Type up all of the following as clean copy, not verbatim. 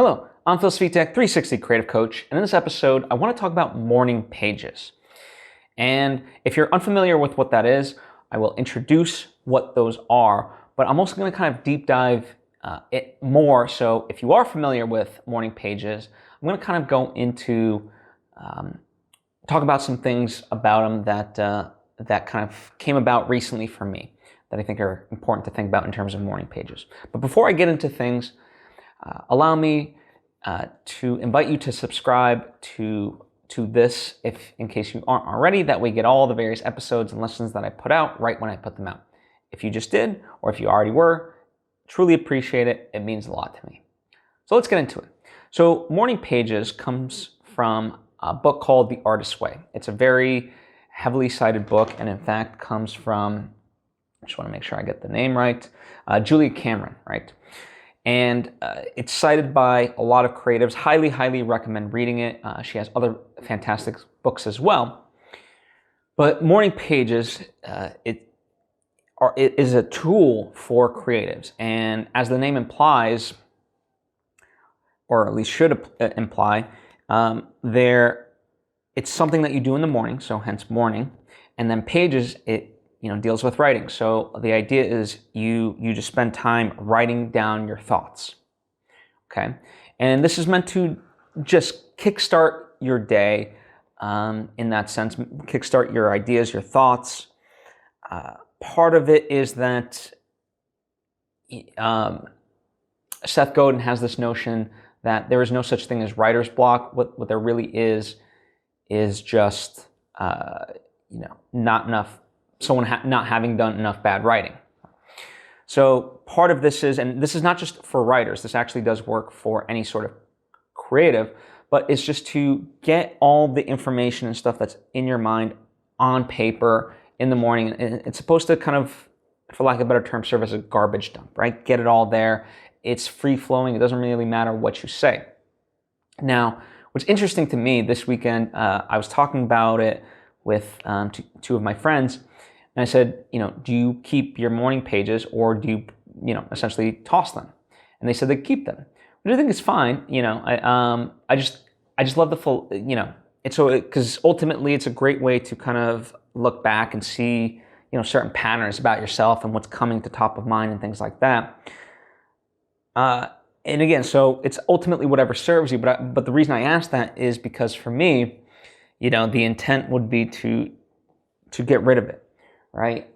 Hello, I'm Svitek, 360 Creative Coach, and in this episode, I want to talk about morning pages. And if you're unfamiliar with what that is, I will introduce what those are, but I'm also going to kind of deep dive it more. So if you are familiar with morning pages, I'm going to kind of go into talk about some things about them that kind of came about recently for me that I think are important to think about in terms of morning pages. But before I get into things, allow me to invite you to subscribe to this, if in case you aren't already. That way you get all the various episodes and lessons that I put out right when I put them out. If you just did, or if you already were, truly appreciate it. It means a lot to me. So let's get into it. So morning pages comes from a book called The Artist's Way. It's a very heavily cited book, and in fact comes from, I just want to make sure I get the name right, Julia Cameron, right? And it's cited by a lot of creatives. Highly recommend reading it. She has other fantastic books as well. But morning pages, it is a tool for creatives. And as the name implies, or at least should imply, it's something that you do in the morning, so hence morning. And then pages, it deals with writing. So the idea is you just spend time writing down your thoughts, okay? And this is meant to just kickstart your day in that sense, kickstart your ideas, your thoughts. Part of it is that Seth Godin has this notion that there is no such thing as writer's block. What there really is just not enough. Someone not having done enough bad writing. So part of this is, and this is not just for writers, this actually does work for any sort of creative, but it's just to get all the information and stuff that's in your mind on paper in the morning. And it's supposed to kind of, for lack of a better term, serve as a garbage dump, right? Get it all there. It's free flowing. It doesn't really matter what you say. Now, what's interesting to me this weekend, I was talking about it with two of my friends. And I said, do you keep your morning pages, or do you, essentially toss them? And they said they keep them, which I think is fine. I just love the full, it's so, because ultimately it's a great way to kind of look back and see, certain patterns about yourself and what's coming to top of mind and things like that. And again, so it's ultimately whatever serves you. But the reason I asked that is because for me, the intent would be to get rid of it. Right?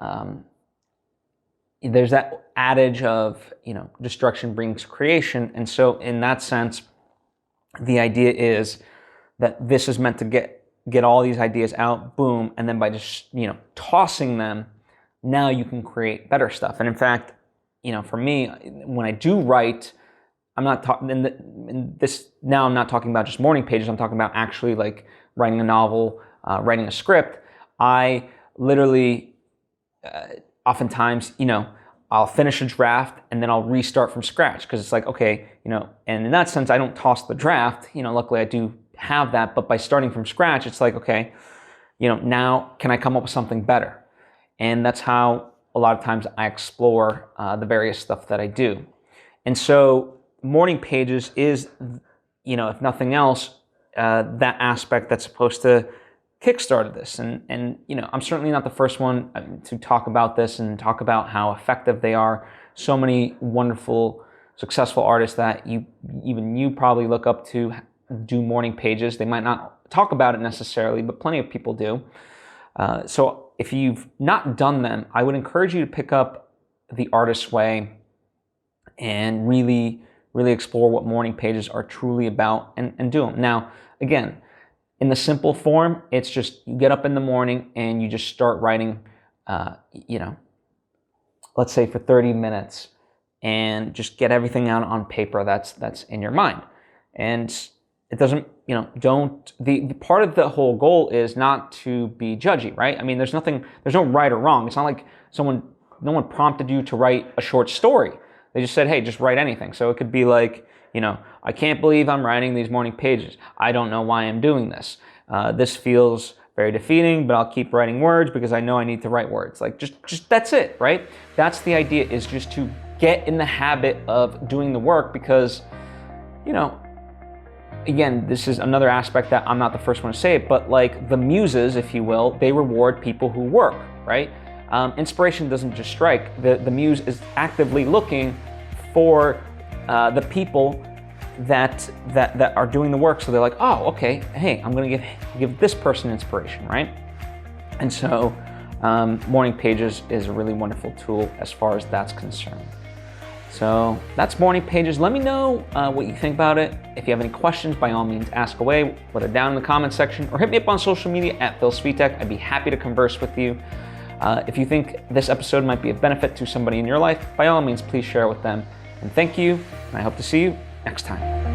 There's that adage of, destruction brings creation. And so in that sense, the idea is that this is meant to get all these ideas out, boom, and then by just, tossing them, now you can create better stuff. And in fact, for me, when I do write, I'm not talking now I'm not talking about just morning pages. I'm talking about actually like writing a novel, writing a script. I literally, oftentimes, I'll finish a draft and then I'll restart from scratch, because it's like, okay, and in that sense, I don't toss the draft. Luckily I do have that, but by starting from scratch, it's like, okay, now can I come up with something better? And that's how a lot of times I explore the various stuff that I do. And so morning pages is, if nothing else, that aspect that's supposed to kickstarted this, and I'm certainly not the first one to talk about this and talk about how effective they are. So many wonderful, successful artists that even you probably look up to do morning pages. They might not talk about it necessarily, but plenty of people do. So if you've not done them, I would encourage you to pick up The Artist's Way and really explore what morning pages are truly about and do them. Now, again, in the simple form, it's just you get up in the morning and you just start writing, let's say for 30 minutes, and just get everything out on paper that's in your mind. And it doesn't, the part of the whole goal is not to be judgy, right? I mean, there's no right or wrong. It's not like no one prompted you to write a short story. They just said, hey, just write anything. So it could be like, I can't believe I'm writing these morning pages. I don't know why I'm doing this. This feels very defeating, but I'll keep writing words because I know I need to write words. Like just that's it, right? That's the idea, is just to get in the habit of doing the work, because you know, again, this is another aspect that I'm not the first one to say it, but like the muses, if you will, they reward people who work, right? Inspiration doesn't just strike. The muse is actively looking for the people that are doing the work. So they're like, oh, okay, hey, I'm gonna give this person inspiration, right? And so morning pages is a really wonderful tool as far as that's concerned. So that's morning pages. Let me know what you think about it. If you have any questions, by all means, ask away, whether down in the comments section or hit me up on social media at Svitek. I'd be happy to converse with you. If you think this episode might be of benefit to somebody in your life, by all means, please share it with them. And thank you, and I hope to see you next time.